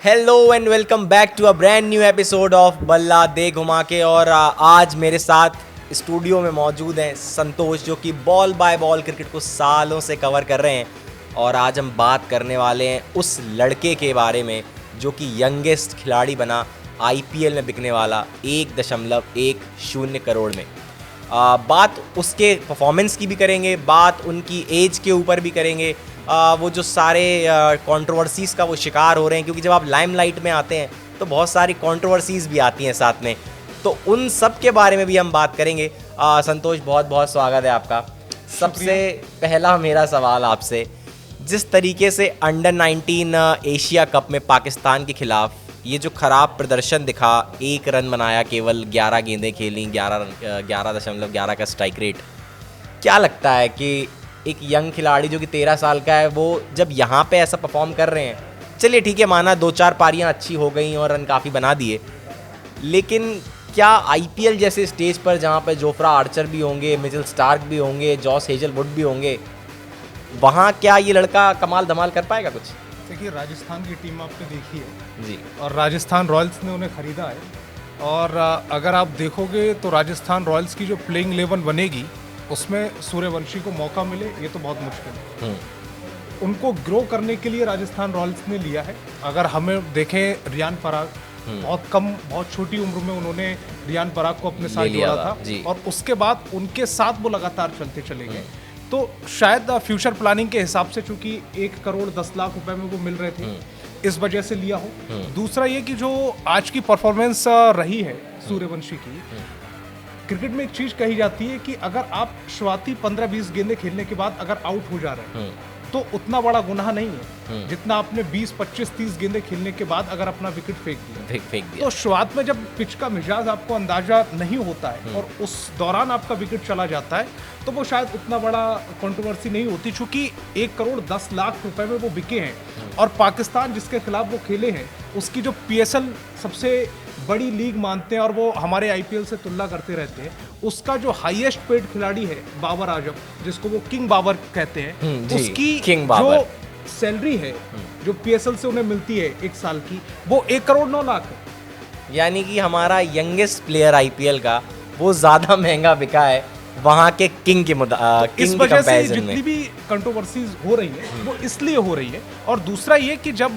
Hello and welcome back to a brand new episode of Balla De घुमा के। और आज मेरे साथ स्टूडियो में मौजूद हैं संतोष, जो कि बॉल बाय बॉल क्रिकेट को सालों से कवर कर रहे हैं। और आज हम बात करने वाले हैं उस लड़के के बारे में जो कि यंगेस्ट खिलाड़ी बना आईपीएल में बिकने वाला 1.10 करोड़ में। बात उसके परफॉर्मेंस की भी करेंगे, बात उनकी एज के ऊपर भी करेंगे। वो जो सारे कंट्रोवर्सीज़ का वो शिकार हो रहे हैं, क्योंकि जब आप लाइमलाइट में आते हैं तो बहुत सारी कंट्रोवर्सीज़ भी आती हैं साथ में, तो उन सब के बारे में भी हम बात करेंगे। संतोष, बहुत बहुत स्वागत है आपका। सबसे पहला मेरा सवाल आपसे, जिस तरीके से अंडर 19 एशिया कप में पाकिस्तान के खिलाफ ये जो ख़राब प्रदर्शन दिखा, 1 रन बनाया, केवल 11 गेंदें खेली, 11.11 का स्ट्राइक रेट, क्या लगता है कि एक यंग खिलाड़ी जो कि 13 साल का है, वो जब यहाँ पे ऐसा परफॉर्म कर रहे हैं, चलिए ठीक है, माना 2-4 पारियाँ अच्छी हो गई और रन काफ़ी बना दिए, लेकिन क्या आईपीएल जैसे स्टेज पर जहाँ पे जोफ्रा आर्चर भी होंगे, मिचेल स्टार्क भी होंगे, जॉस हेजलवुड भी होंगे, वहाँ क्या ये लड़का कमाल धमाल कर पाएगा कुछ? देखिए, राजस्थान की टीम आपने देखी है जी, और राजस्थान रॉयल्स ने उन्हें खरीदा है। और अगर आप देखोगे तो राजस्थान रॉयल्स की जो प्लेइंग 11 बनेगी उसमें सूर्यवंशी को मौका मिले, ये तो बहुत मुश्किल है। उनको ग्रो करने के लिए राजस्थान रॉयल्स ने लिया है। अगर हमें देखें, रियान पराग बहुत छोटी उम्र में उन्होंने रियान पराग को अपने साथ जोड़ा था और उसके बाद उनके साथ वो लगातार चलते चले गए। तो शायद फ्यूचर प्लानिंग के हिसाब से, चूंकि 1.10 करोड़ रुपए में वो मिल रहे थे, इस वजह से लिया हो। दूसरा ये कि जो आज की परफॉर्मेंस रही है सूर्यवंशी की, क्रिकेट में एक चीज कही जाती है कि अगर आप शुरुआती 15-20 गेंदें खेलने के बाद अगर आउट हो जा रहे हैं तो उतना बड़ा गुनाह नहीं है जितना आपने 20, 25, 30 गेंदें खेलने के बाद अगर अपना विकेट फेंक दिया। तो शुरुआत में जब पिच का मिजाज आपको अंदाजा नहीं होता है और उस दौरान आपका विकेट चला जाता है, तो वो शायद उतना बड़ा कंट्रोवर्सी नहीं होती, चूंकि 1.10 करोड़ रुपए में वो बिके हैं। और पाकिस्तान जिसके खिलाफ वो खेले हैं, उसकी जो पीएसएल सबसे बड़ी लीग मानते हैं और वो हमारे आईपीएल से तुलना करते रहते हैं, उसका जो हाईएस्ट पेड खिलाड़ी है बाबर आजम, जिसको वो किंग बाबर कहते हैं, उसकी जो सैलरी है जो पीएसएल से उन्हें मिलती है 1 साल की, वो 1.9 करोड़ है। यानी कि हमारा यंगेस्ट प्लेयर आईपीएल का वो ज़्यादा महंगा बिका है वहाँ के किंग के इस वजह से जितनी भी कंट्रोवर्सीज हो रही है वो इसलिए हो रही है। और दूसरा ये कि जब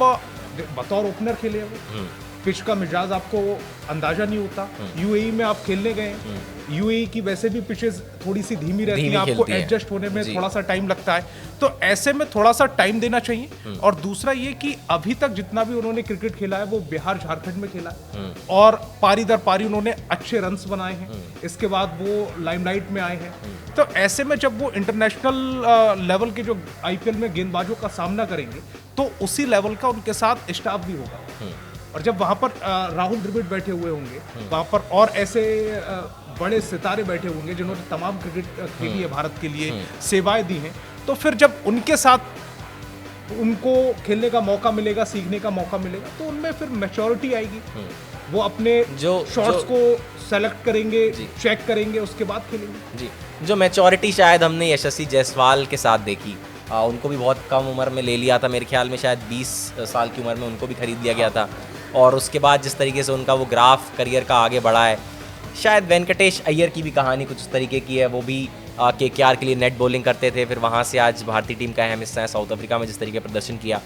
बतौर ओपनर खेले वो, पिच का मिजाज आपको अंदाजा नहीं होता। यूएई में आप खेलने गए, यूएई की वैसे भी पिचेस थोड़ी सी धीमी रहती हैं, आपको एडजस्ट होने में थोड़ा सा टाइम लगता है, तो ऐसे में थोड़ा सा टाइम देना चाहिए। और दूसरा ये कि अभी तक जितना भी उन्होंने क्रिकेट खेला है वो बिहार झारखंड में खेला है और पारी दर पारी उन्होंने अच्छे रन्स बनाए हैं। इसके बाद वो लाइमलाइट में आए हैं, तो ऐसे में जब वो इंटरनेशनल लेवल के जो आईपीएल में गेंदबाजों का सामना करेंगे तो उसी लेवल का उनके साथ स्टाफ भी होगा। और जब वहाँ पर राहुल द्रविड़ बैठे हुए होंगे, वहाँ पर और ऐसे बड़े सितारे बैठे होंगे जिन्होंने तमाम क्रिकेट खेली है, भारत के लिए सेवाएं दी हैं, तो फिर जब उनके साथ उनको खेलने का मौका मिलेगा, सीखने का मौका मिलेगा, तो उनमें फिर मैच्योरिटी आएगी। वो अपने जो शॉट्स को सेलेक्ट करेंगे, चेक करेंगे, उसके बाद खेलेंगे। जी, जो मैच्योरिटी शायद हमने यशस्वी जायसवाल के साथ देखी, उनको भी बहुत कम उम्र में ले लिया था, मेरे ख्याल में शायद 20 साल की उम्र में उनको भी खरीद लिया गया था। और उसके बाद जिस तरीके से उनका वो ग्राफ करियर का आगे बढ़ा है, शायद वेंकटेश अय्यर की भी कहानी कुछ इस तरीके की है। वो भी केकेआर के लिए नेट बॉलिंग करते थे, फिर वहाँ से आज भारतीय टीम का अहम हिस्सा है, साउथ अफ्रीका में जिस तरीके प्रदर्शन किया।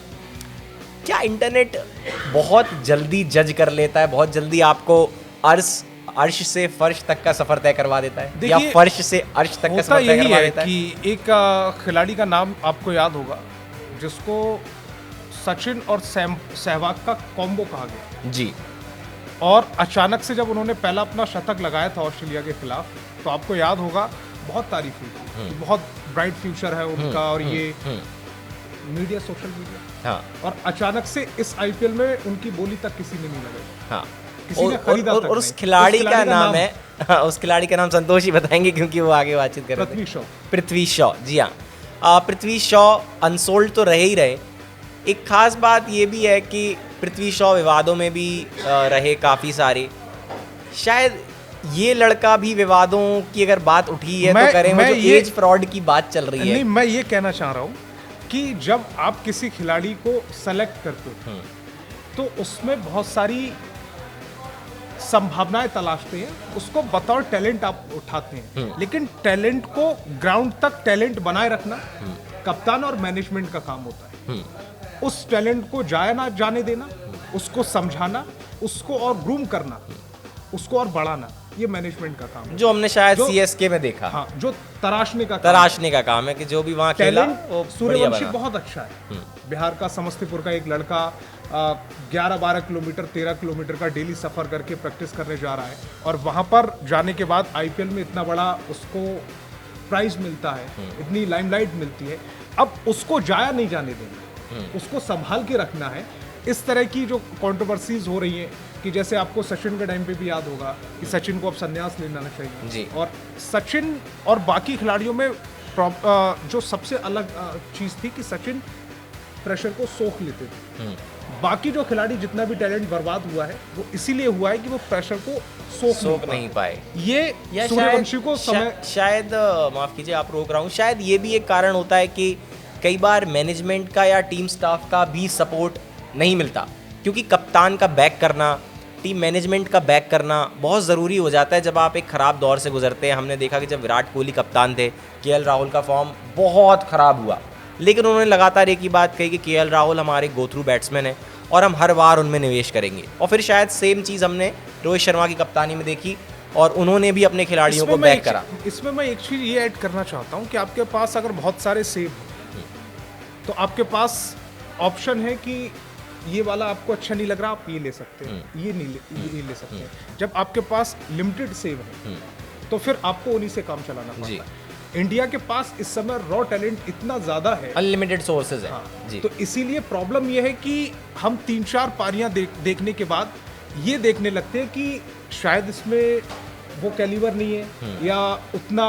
क्या इंटरनेट बहुत जल्दी जज कर लेता है, बहुत जल्दी आपको अर्श से फर्श तक का सफर तय करवा देता है, या फर्श से अर्श तक का सफर तय करवा देता है? कि एक खिलाड़ी का नाम आपको याद होगा जिसको सचिन और सहवाग का कॉम्बो कहा गया जी, और अचानक से जब उन्होंने पहला अपना शतक लगाया था ऑस्ट्रेलिया के खिलाफ, तो आपको याद होगा बहुत तारीफ हुई थी, बहुत ब्राइट फ्यूचर है उनका, और ये मीडिया, सोशल मीडिया, और अचानक से इस आईपीएल में उनकी बोली तक किसी ने नहीं लगाई, किसी ने खरीदा तक नहीं। उस खिलाड़ी का नाम है उस खिलाड़ी का नाम संतोष ही बताएंगे, क्योंकि वो आगे बातचीत कर रहे थे। पृथ्वी शॉ, जी हाँ, पृथ्वी शॉ अनसोल्ड तो रहे ही रहे। एक खास बात ये भी है कि पृथ्वी शॉ विवादों में भी रहे काफ़ी सारे। शायद ये लड़का भी विवादों की अगर बात उठी है तो करें, वो जो एज फ्रॉड की बात चल रही है। नहीं, मैं ये कहना चाह रहा हूँ कि जब आप किसी खिलाड़ी को सेलेक्ट करते हो तो उसमें बहुत सारी संभावनाएं तलाशते हैं, उसको बतौर टैलेंट आप उठाते हैं, लेकिन टैलेंट को ग्राउंड तक टैलेंट बनाए रखना कप्तान और मैनेजमेंट का काम होता है। उस टैलेंट को जाया ना जाने देना, उसको समझाना, उसको और ग्रूम करना, उसको और बढ़ाना, ये मैनेजमेंट का काम है। जो हमने शायद सीएसके में देखा। हाँ, जो तराशने का काम है कि जो भी वहाँ खेला वो सूर्यवंशी बहुत अच्छा है। बिहार का समस्तीपुर का एक लड़का 11-12 किलोमीटर 13 किलोमीटर का डेली सफर करके प्रैक्टिस करने जा रहा है, और वहाँ पर जाने के बाद आईपीएल में इतना बड़ा उसको प्राइज मिलता है, इतनी लाइमलाइट मिलती है। अब उसको जाया नहीं जाने देना, उसको संभाल के रखना है। इस तरह की जो कंट्रोवर्सीज हो रही हैं कि जैसे आपको सचिन के टाइम पे भी याद होगा कि सचिन को अब संन्यास लेना चाहिए जी। और सचिन और बाकी खिलाड़ियों में जो सबसे अलग चीज़ थी कि सचिन प्रेशर को सोख लेते थे। बाकी जो खिलाड़ी जितना भी टैलेंट बर्बाद हुआ है वो इसीलिए हुआ है कि वो प्रेशर को सोख नहीं पाए। ये सूर्यवंशी को शायद माफ कीजिए आप रोक रहा हूँ, शायद ये भी एक कारण होता है कि कई बार मैनेजमेंट का या टीम स्टाफ का भी सपोर्ट नहीं मिलता, क्योंकि कप्तान का बैक करना, टीम मैनेजमेंट का बैक करना बहुत ज़रूरी हो जाता है जब आप एक ख़राब दौर से गुजरते हैं। हमने देखा कि जब विराट कोहली कप्तान थे, केएल राहुल का फॉर्म बहुत ख़राब हुआ, लेकिन उन्होंने लगातार एक ही बात कही कि केएल राहुल हमारे गो थ्रू बैट्समैन है और हम हर बार उनमें निवेश करेंगे। और फिर शायद सेम चीज़ हमने रोहित शर्मा की कप्तानी में देखी और उन्होंने भी अपने खिलाड़ियों को बैक करा। इसमें मैं एक चीज़ ये ऐड करना चाहता हूँ कि आपके पास अगर बहुत सारे सेव तो आपके पास ऑप्शन है कि ये वाला आपको अच्छा नहीं लग रहा, आप ये ले सकते हैं, ये नहीं ले सकते हैं। जब आपके पास लिमिटेड सेव है तो फिर आपको उन्हीं से काम चलाना पड़ता है। इंडिया के पास इस समय रॉ टैलेंट इतना ज़्यादा है, अनलिमिटेड सोर्सेज है। हाँ, तो इसीलिए प्रॉब्लम ये है कि हम 3-4 पारियां देखने के बाद ये देखने लगते हैं कि शायद इसमें वो कैलिबर नहीं है या उतना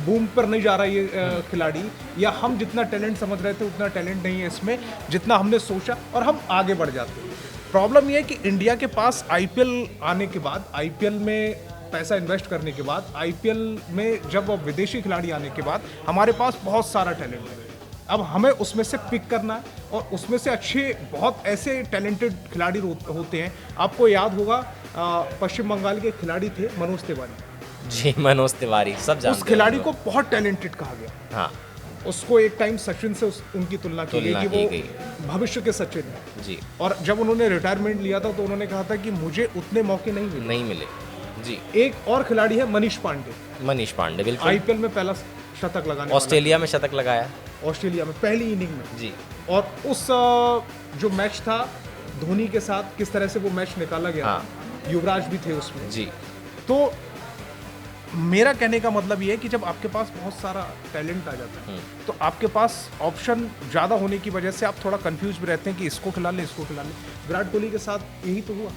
बूम पर नहीं जा रहा ये खिलाड़ी, या हम जितना टैलेंट समझ रहे थे उतना टैलेंट नहीं है इसमें जितना हमने सोचा, और हम आगे बढ़ जाते हैं। प्रॉब्लम ये है कि इंडिया के पास आईपीएल आने के बाद, आईपीएल में पैसा इन्वेस्ट करने के बाद, आईपीएल में जब विदेशी खिलाड़ी आने के बाद हमारे पास बहुत सारा टैलेंट है। अब हमें उसमें से पिक करना है और उसमें से अच्छे बहुत ऐसे टैलेंटेड खिलाड़ी होते हैं। आपको याद होगा पश्चिम बंगाल के खिलाड़ी थे मनोज तिवारी जी, मनोज तिवारी सब जानते हैं। उस खिलाड़ी को बहुत टैलेंटेड कहा गया। हाँ, उसको एक टाइम सचिन से उनकी तुलना की गई कि वो भविष्य के सचिन है जी। और जब उन्होंने रिटायरमेंट लिया था तो उन्होंने कहा था कि मुझे उतने मौके नहीं मिले जी। एक और खिलाड़ी है मनीष पांडे, बिल्कुल आईपीएल में पहला शतक लगाने, ऑस्ट्रेलिया में शतक लगाया, ऑस्ट्रेलिया में पहली इनिंग में जी। और उस जो मैच था धोनी के साथ किस तरह से वो मैच निकाला गया, हाँ। युवराज भी थे उसमें जी। तो मेरा कहने का मतलब ये है कि जब आपके पास बहुत सारा टैलेंट आ जाता है तो आपके पास ऑप्शन ज़्यादा होने की वजह से आप थोड़ा कंफ्यूज भी रहते हैं कि इसको खिला लें, इसको खिला लें। विराट कोहली के साथ यही तो हुआ।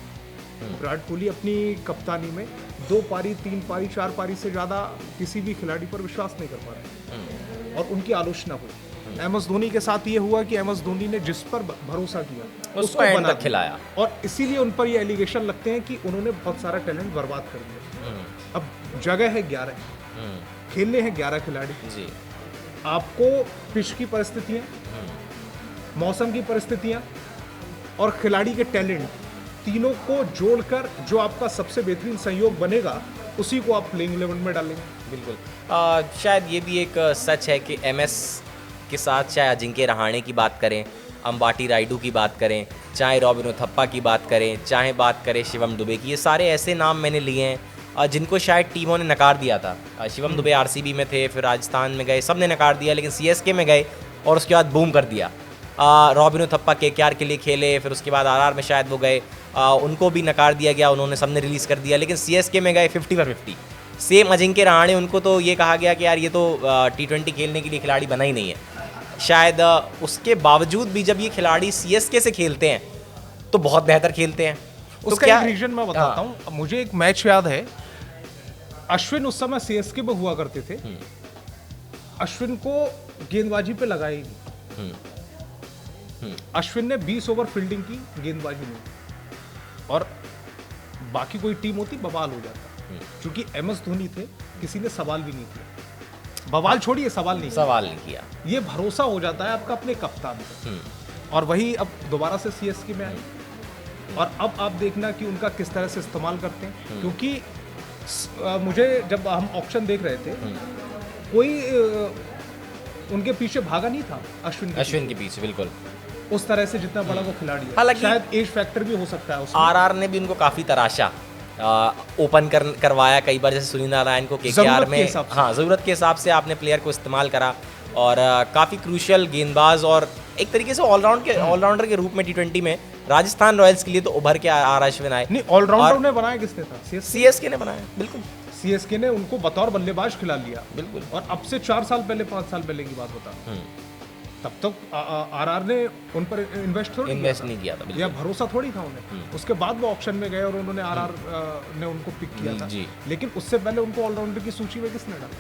विराट कोहली अपनी कप्तानी में 2 पारी 3 पारी 4 पारी से ज़्यादा किसी भी खिलाड़ी पर विश्वास नहीं कर पा रहे और उनकी आलोचना हुई। एम एस धोनी के साथ ये हुआ कि एम एस धोनी ने जिस पर भरोसा किया उसको बना खिलाया, और इसीलिए उन पर ये एलिगेशन लगते हैं कि उन्होंने बहुत सारा टैलेंट बर्बाद कर दिया। अब जगह है 11, खेलने हैं 11 खिलाड़ी जी। आपको पिच की परिस्थितियाँ, मौसम की परिस्थितियाँ और खिलाड़ी के टैलेंट तीनों को जोड़कर जो आपका सबसे बेहतरीन संयोग बनेगा उसी को आप प्लेइंग 11 में डालेंगे। बिल्कुल। शायद ये भी एक सच है कि एमएस के साथ चाहे अजिंक्य रहाणे की बात करें, अंबाटी रायडू की बात करें, चाहे रॉबिन उथप्पा की बात करें, चाहे बात करें शिवम दुबे की, ये सारे ऐसे नाम मैंने लिए हैं जिनको शायद टीमों ने नकार दिया था। शिवम दुबे आरसीबी में थे, फिर राजस्थान में गए, सब ने नकार दिया, लेकिन सीएसके में गए और उसके बाद बूम कर दिया। रॉबिन उथप्पा केकेआर के लिए खेले, फिर उसके बाद आरआर में शायद वो गए, उनको भी नकार दिया गया, उन्होंने सबने रिलीज़ कर दिया, लेकिन सीएसके में गए 50/50। सेम अजिंक्य रहाणे, उनको तो ये कहा गया कि यार ये तो T20 खेलने के लिए खिलाड़ी बना ही नहीं है। शायद उसके बावजूद भी जब ये खिलाड़ी सीएसके से खेलते हैं तो बहुत बेहतर खेलते हैं। उसका एक रीजन मैं बताता हूँ। मुझे एक मैच याद है, अश्विन उस समय सीएसके में हुआ करते थे, अश्विन को गेंदबाजी पे लगाया ही नहीं। अश्विन ने 20 ओवर फील्डिंग की, गेंदबाजी में, और बाकी कोई टीम होती बवाल हो जाता। क्योंकि एमएस धोनी थे, किसी ने सवाल भी नहीं किया, बवाल छोड़िए सवाल नहीं किया। ये ये भरोसा हो जाता है आपका अपने कप्तान पर। और वही अब दोबारा से सीएसके में आए। और अब आप देखना कि उनका किस तरह से इस्तेमाल करते हैं, क्योंकि मुझे जब हम ऑक्शन देख रहे थे कोई उनके पीछे भागा नहीं था अश्विन के पीछे बिल्कुल उस तरह से जितना बड़ा वो खिलाड़ी है। हालांकि शायद एज फैक्टर भी हो सकता है उसमें। आरआर ने भी उनको काफी तराशा, ओपन करवाया कई बार, जैसे सुनील नारायण को केकेआर में, हाँ ज़रूरत के हिसाब से आपने प्लेयर को इस्तेमाल करा, और काफ़ी क्रूशियल गेंदबाज और एक तरीके से ऑलराउंडर के रूप में टी20 में राजस्थान रॉयल्स के लिए तो उभर के आर अश्विन आए। नहीं, ऑलराउंडर ने बनाया किसने था? सीएसके ने बनाया, बिल्कुल सीएसके ने उनको बतौर बल्लेबाज खिला लिया, बिल्कुल। और अब से 4 साल पहले 5 साल पहले की बात बता, तब तक आरआर ने उन पर इन्वेस्ट नहीं किया था, या भरोसा थोड़ी था उन्हें। उसके बाद वो ऑक्शन में गए और उन्होंने आरआर ने उनको पिक किया था, लेकिन उससे पहले उनको ऑलराउंडर की सूची में किसने डाला?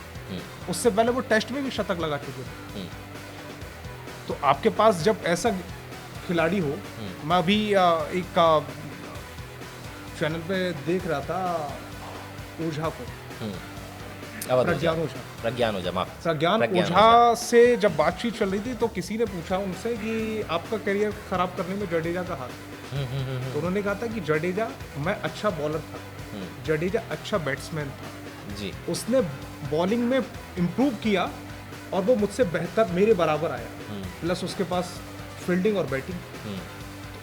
उससे पहले वो टेस्ट में भी शतक लगा चुके थे। तो आपके पास जब ऐसा खिलाड़ी हो, मैं अभी एक चैनल पे देख रहा था ओझा को, प्रज्ञान ओझा से जब बातचीत चल रही थी तो किसी ने पूछा उनसे कि आपका करियर खराब करने में जडेजा का हाथ, तो उन्होंने कहा था कि जडेजा, मैं अच्छा बॉलर था, जडेजा अच्छा बैट्समैन था जी, उसने बॉलिंग में इम्प्रूव किया और वो मुझसे बेहतर मेरे बराबर आया, प्लस उसके पास फील्डिंग और बैटिंग,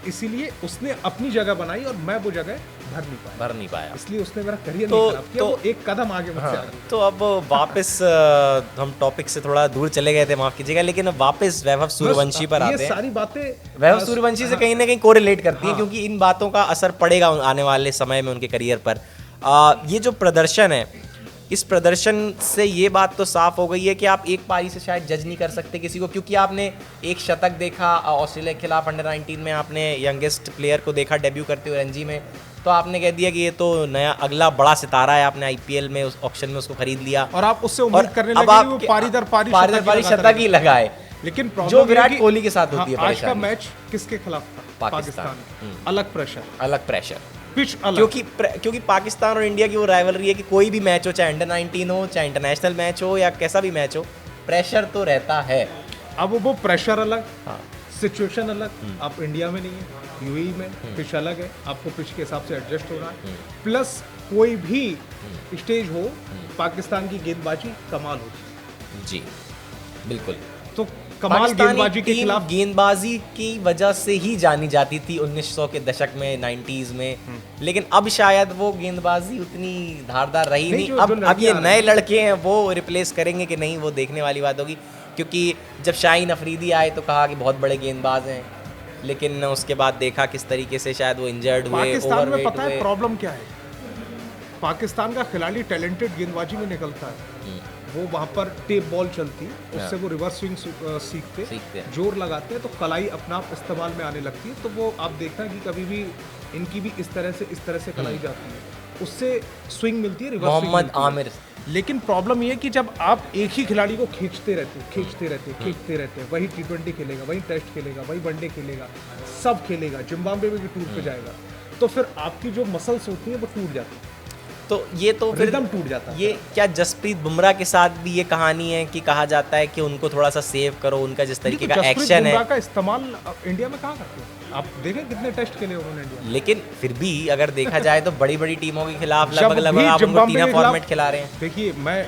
इसीलिए उसने अपनी जगह बनाई और मैं वो जगह भर नहीं पाया, इसलिए उसने मेरा करियर नहीं खराब किया, वो एक कदम आगे मुझसे आ गया। तो अब वापस हम टॉपिक से थोड़ा दूर चले गए थे, माफ कीजिएगा, लेकिन अब वापस वैभव सूर्यवंशी पर आते हैं। ये सारी बातें वैभव सूर्यवंशी से कहीं ना कहीं कोरिलेट करती हैं, क्योंकि इन बातों का असर पड़ेगा आने वाले समय में उनके करियर पर। ये जो प्रदर्शन है, इस प्रदर्शन से ये बात तो साफ हो गई है कि आप एक पारी से शायद जज नहीं कर सकते किसी को, क्योंकि आपने एक शतक देखा ऑस्ट्रेलिया के खिलाफ अंडर-19 में, आपने यंगेस्ट प्लेयर को देखा डेब्यू करते हुए रणजी में, तो आपने कह दिया कि ये तो नया अगला बड़ा सितारा है, आपने आईपीएल में उस ऑक्शन में उसको खरीद लिया और आप उससे उम्मीद करने लगे कि वो पारी दर पारी शतक ही लगाए। लेकिन जो विराट कोहली के साथ होती है आज का मैच किसके खिलाफ था? पाकिस्तान। अलग प्रेशर, पिच अलग, क्योंकि पाकिस्तान और इंडिया की वो राइवलरी है कि कोई भी मैच हो, चाहे अंडर-19 हो, चाहे इंटरनेशनल मैच हो, या कैसा भी मैच हो, प्रेशर तो रहता है। अब वो प्रेशर अलग, सिचुएशन अलग, आप इंडिया में नहीं है, यूएई में पिच अलग है, आपको पिच के हिसाब से एडजस्ट होना है, प्लस कोई भी स्टेज हो, पाकिस्तान की गेंदबाजी कमाल होती जी, बिल्कुल। तो कमाल गेंदबाजी के खिलाफ, गेंदबाजी की वजह से ही जानी जाती थी 1900 के दशक में, 90s में, लेकिन अब शायद वो गेंदबाजी उतनी धारदार रही नहीं। अब ये नए लड़के हैं, वो रिप्लेस करेंगे कि नहीं, वो देखने वाली बात होगी, क्योंकि जब शाहीन अफरीदी आए तो कहा कि बहुत बड़े गेंदबाज हैं, लेकिन उसके बाद देखा किस तरीके से शायद वो इंजर्ड हुए, पाकिस्तान में पता है प्रॉब्लम क्या है? पाकिस्तान का खिलाड़ी टैलेंटेड गेंदबाजी में निकलता है, वो वहाँ पर टेप बॉल चलती, उससे वो रिवर्स स्विंग सीखते जोर लगाते हैं, तो कलाई अपना आप इस्तेमाल में आने लगती है। तो वो आप देखना कि कभी भी इनकी भी इस तरह से कलाई जाती है, उससे स्विंग मिलती है, रिवर्स मोहम्मद आमिर। लेकिन प्रॉब्लम ये है कि जब आप एक ही खिलाड़ी को खींचते रहते, वही T20 खेलेगा, वही टेस्ट खेलेगा, वही वनडे खेलेगा, सब खेलेगा, जिम्बाब्वे में भी टूर पे जाएगा, तो फिर आपकी जो मसल्स होती हैं वो टूट जाती है, तो ये तो फिर रिदम टूट जाता है। ये क्या जसप्रीत बुमराह के साथ भी ये कहानी है कि कहा जाता है कि उनको थोड़ा सा सेव करो, उनका जिस तरीके का एक्शन है, बुमराह का इस्तेमाल इंडिया में कहाँ करते हैं? आप देखें कितने टेस्ट खेले उन्होंने इंडिया, लेकिन फिर भी अगर देखा जाए तो बड़ी बड़ी टीमों के खिलाफ लगभग आप उनको टीना फॉर्मेट खिला रहे हैं। देखिए, मैं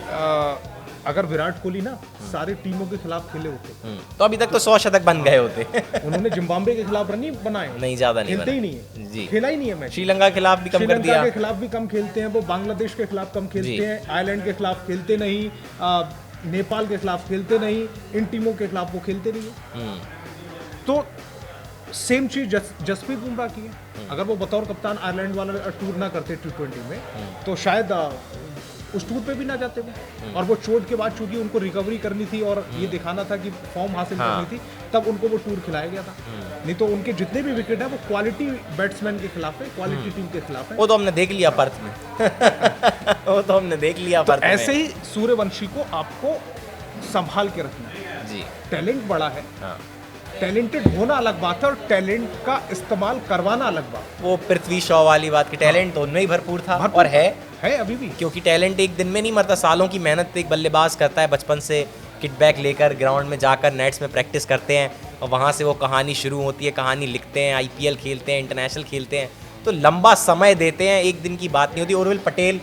अगर विराट कोहली ना सारे टीमों के खिलाफ खेले होते तो अभी तक तो 100 शतक बन गए होते। उन्होंने जिम्बाब्वे के खिलाफ रन नहीं बनाए, नहीं, ज्यादा नहीं, खेलते ही नहीं है जी, खेला ही नहीं है मैच। श्रीलंका के खिलाफ भी कम कर दिया, श्रीलंका के खिलाफ भी कम खेलते हैं वो, बांग्लादेश के खिलाफ कम खेलते हैं, आयरलैंड के खिलाफ खेलते नहीं, नेपाल के खिलाफ खेलते नहीं, इन टीमों के खिलाफ वो खेलते नहीं। तो सेम चीज जसप्रीत बुमराह की है। अगर वो बतौर कप्तान आयरलैंड वाला टूर ना करते T20 में, तो शायद उस टूर पे भी ना जाते वो, और वो चोट के बाद चूंकि उनको रिकवरी करनी थी और ये दिखाना था कि फॉर्म हासिल करनी थी, तब उनको वो टूर खिलाया गया था। नहीं तो उनके जितने भी विकेट है वो क्वालिटी बैट्समैन के खिलाफ है, क्वालिटी टीम के खिलाफ है। वो तो हमने देख लिया पर्थ में। वो तो हमने देख लिया पर्थ में। ऐसे ही सूर्यवंशी को आपको संभाल के रखना है जी, टैलेंट बड़ा है, टैलेंटेड होना अलग बात है और टैलेंट का इस्तेमाल करवाना अलग बात। वो पृथ्वी शॉ वाली बात की, टैलेंट तो उनमें ही भरपूर था और है अभी भी, क्योंकि टैलेंट एक दिन में नहीं मरता, सालों की मेहनत एक बल्लेबाज करता है बचपन से, किट बैग लेकर ग्राउंड में जाकर नेट्स में प्रैक्टिस करते हैं और वहाँ से वो कहानी शुरू होती है, कहानी लिखते हैं, IPL खेलते हैं, इंटरनेशनल खेलते हैं, तो लंबा समय देते हैं, एक दिन की बात नहीं होती। उर्विल पटेल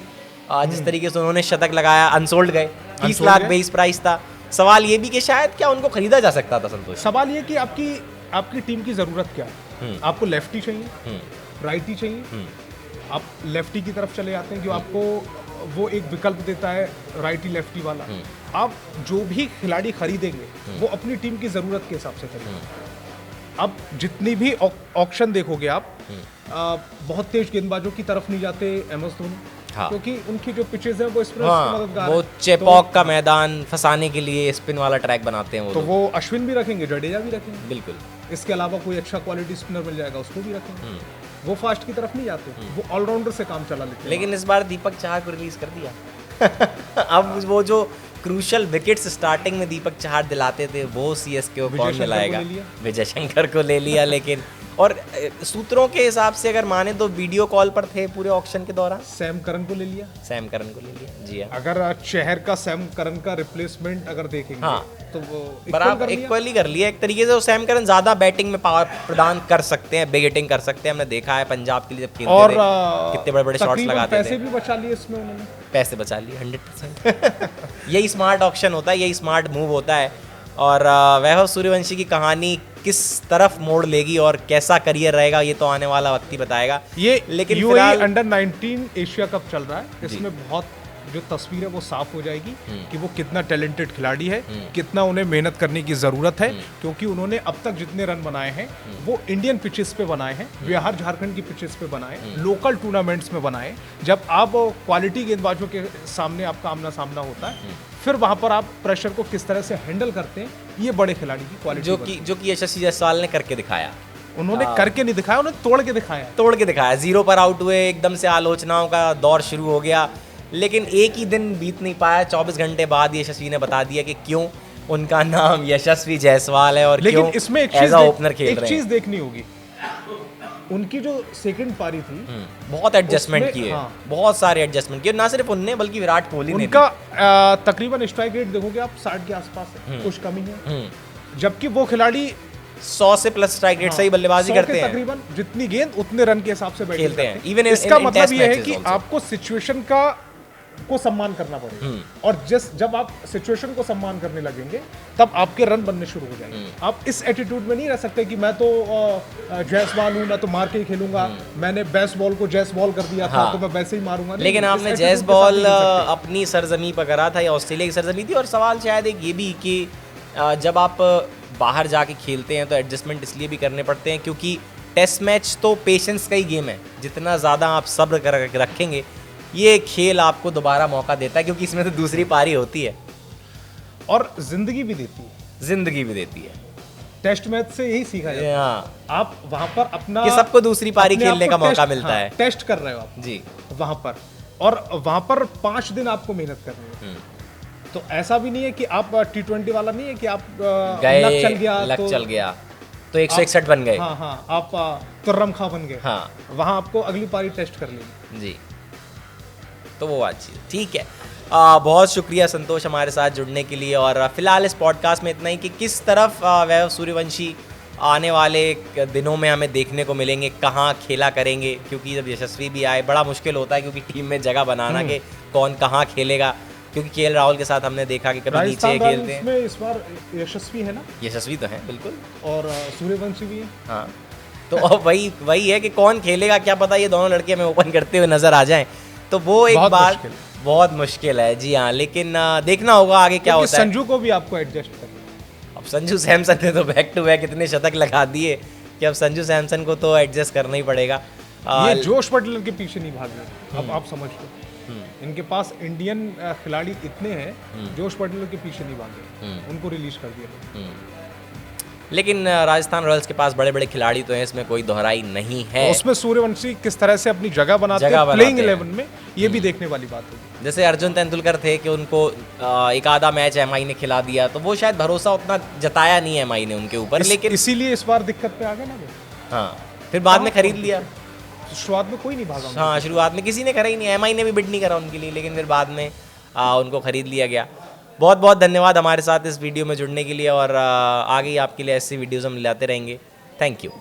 जिस तरीके से उन्होंने शतक लगाया, अनसोल्ड गए, 30 लाख बेस प्राइस था। सवाल ये भी कि शायद क्या उनको खरीदा जा सकता था संतोष? सवाल ये कि आपकी टीम की ज़रूरत क्या है। आपको लेफ्टी चाहिए, राइटी चाहिए, आप लेफ्टी की तरफ चले जाते हैं जो आपको वो एक विकल्प देता है राइटी लेफ्टी वाला। आप जो भी खिलाड़ी खरीदेंगे वो अपनी टीम की ज़रूरत के हिसाब से खरीदेंगे। अब जितनी भी ऑक्शन देखोगे आप, बहुत तेज गेंदबाजों की तरफ नहीं जाते MS धोनी, क्योंकि उनकी जो पिचेज है वो स्पिनर्स की मददगार वो चेपॉक का मैदान फंसाने के लिए स्पिन वाला ट्रैक बनाते हैं। तो वो अश्विन भी रखेंगे, जडेजा भी रखेंगे, बिल्कुल। इसके अलावा कोई अच्छा क्वालिटी स्पिनर मिल जाएगा उसको भी रखेंगे। वो फास्ट की तरफ नहीं जाते, वो ऑलराउंडर से काम चला लेते हैं। लेकिन इस बार दीपक चाहर को रिलीज कर दिया। अब वो जो क्रूशल विकेट्स स्टार्टिंग में दीपक चाहर दिलाते थे वो CSK को कौन मिलाएगा? विजय शंकर को ले लिया। लेकिन और सूत्रों के हिसाब से अगर माने तो वीडियो कॉल पर थे पूरे ऑक्शन के दौरान। सैम करन को ले लिया, जी हाँ। अगर चहर का सैम करन का रिप्लेसमेंट अगर देखेंगे, हाँ, तो वो बराबर इक्वली कर लिया एक तरीके से। वो सैम करन ज्यादा बैटिंग में पावर प्रदान कर सकते हैं, बिग हिटिंग कर सकते हैं। हमने देखा है पंजाब के लिए जब खेलते थे कितने बड़े बड़े शॉट्स लगाते थे। पैसे भी बचा लिए इसमें उन्होंने, पैसे बचा लिए 100%। यही स्मार्ट ऑक्शन होता है, यही स्मार्ट मूव होता है। और वैभव सूर्यवंशी की कहानी किस तरफ मोड़ लेगी और कैसा करियर रहेगा ये तो आने वाला वक्त ही बताएगा। ये लेकिन UAE अंडर-19 एशिया कप चल रहा है, इसमें बहुत जो तस्वीर है वो साफ हो जाएगी कि वो कितना टैलेंटेड खिलाड़ी है, कितना उन्हें मेहनत करने की ज़रूरत है, क्योंकि उन्होंने अब तक जितने रन बनाए हैं वो इंडियन पिचेस पे बनाए हैं, बिहार झारखंड की पिचेस पे बनाए, लोकल टूर्नामेंट्स में बनाए। जब आप क्वालिटी गेंदबाजों के सामने आपका आमना सामना होता है, फिर वहां पर आप प्रेशर को किस तरह से हैंडल करते हैं, ये बड़े खिलाड़ी की क्वालिटी जो कि यशस्वी जायसवाल ने करके दिखाया। उन्होंने करके नहीं दिखाया, उन्होंने तोड़ के दिखाया। 0 पर आउट हुए, एकदम से आलोचनाओं का दौर शुरू हो गया, लेकिन एक ही दिन बीत नहीं पाया, 24 घंटे बाद यशस्वी ने बता दिया कि क्यों उनका नाम यशस्वी जायसवाल है और क्यों इसमें एज अ ओपनर खेल रहे हैं। एक चीज देखनी होगी, उनकी जो सेकंड पारी थी बहुत एडजस्टमेंट किए, बहुत सारे एडजस्टमेंट किए, ना सिर्फ उनने बल्कि विराट कोहली ने। उनका तकरीबन स्ट्राइक रेट देखोगे आप 60 के आसपास है, कुछ कमी है, जबकि वो खिलाड़ी 100 से प्लस स्ट्राइक रेट सही बल्लेबाजी करते हैं। तकरीबन जितनी गेंद उतने रन के हिसाब से खेलते हैं। इवन इसका मतलब ये है कि आपको सिचुएशन को सम्मान करना पड़ेगा, और जब आप सिचुएशन को सम्मान करने लगेंगे तब आपके रन बनने शुरू हो जाएंगे। आप इस एटीट्यूड में नहीं रह सकते कि मैं तो जायसवाल हूं, मैं तो मार के ही खेलूंगा, मैंने बेस्ट बॉल को जैस बॉल कर दिया था तो मैं वैसे ही मारूंगा। लेकिन आपने जैस बॉल अपनी सरजमी पर करा था या ऑस्ट्रेलिया की सरजमी थी। और सवाल शायद एक ये भी कि जब आप बाहर जाके खेलते हैं तो एडजस्टमेंट इसलिए भी करने पड़ते हैं क्योंकि टेस्ट मैच तो पेशेंस का ही गेम है। जितना ज़्यादा आप सब्र कर रखेंगे, ये खेल आपको दोबारा मौका देता है, क्योंकि इसमें तो दूसरी पारी होती है और जिंदगी भी देती है। टेस्ट मैच से यही सीखा जाता है, आप वहां पर अपना कि सबको दूसरी पारी खेलने का मौका मिलता है। टेस्ट कर रहे हो आप जी वहां पर, और वहां पर 5 दिन आपको मेहनत करनी है। तो ऐसा भी नहीं है कि आप T20 वाला नहीं है कि आप लक चल गया तो 161 बन गए। हाँ, आप तुर्रम खा बन गए। हाँ, वहां आपको अगली पारी टेस्ट कर लेंगे जी। तो वो बात चीज़ ठीक है। बहुत शुक्रिया संतोष हमारे साथ जुड़ने के लिए। और फिलहाल इस पॉडकास्ट में इतना ही कि किस तरफ वैभव सूर्यवंशी आने वाले दिनों में हमें देखने को मिलेंगे, कहाँ खेला करेंगे, क्योंकि जब यशस्वी भी आए बड़ा मुश्किल होता है क्योंकि टीम में जगह बनाना के कौन कहाँ खेलेगा, क्योंकि KL राहुल के साथ हमने देखा कि कभी नीचे खेलते हैं। इसमें इस बार यशस्वी है ना? यशस्वी तो है बिल्कुल, और सूर्यवंशी भी है। हाँ, तो अब वही है कि कौन खेलेगा, क्या पता ये दोनों लड़के हमें ओपन करते हुए नजर आ जाएं, तो वो एक बात बहुत मुश्किल है। जी हाँ, लेकिन देखना होगा आगे क्या होता है। संजू को भी आपको एडजस्ट करना। अब संजू सैमसन ने तो बैक टू बैक इतने शतक लगा दिए कि अब संजू सैमसन को तो एडजस्ट करना ही पड़ेगा। ये जोश बटलर के पीछे नहीं भागे, अब आप समझ लो। इनके पास इंडियन खिलाड़ी इतने हैं, जोश बटलर के पीछे नहीं भागे, उनको रिलीज कर दिया। लेकिन राजस्थान रॉयल्स के पास बड़े बड़े खिलाड़ी तो हैं, इसमें कोई दोहराई नहीं है। उसमें सूर्यवंशी किस तरह से अपनी जगह बनाते हैं प्लेइंग 11 में, ये भी देखने वाली बात होगी। जैसे अर्जुन तेंदुलकर थे कि उनको एक आधा मैच MI ने खिला दिया, तो वो शायद भरोसा उतना जताया नहीं है MI ने उनके ऊपर, लेकिन इसीलिए इस बार दिक्कत पे आ गए ना वो। हाँ, फिर बाद में खरीद लिया। शुरुआत में कोई नहीं भागा। हाँ, शुरुआत में किसी ने करा ही नहीं, MI ने भी बिड नहीं करा उनके लिए, लेकिन फिर बाद में उनको खरीद लिया गया। बहुत बहुत धन्यवाद हमारे साथ इस वीडियो में जुड़ने के लिए, और आगे ही आपके लिए ऐसी वीडियोज़ हम लाते रहेंगे। Thank you.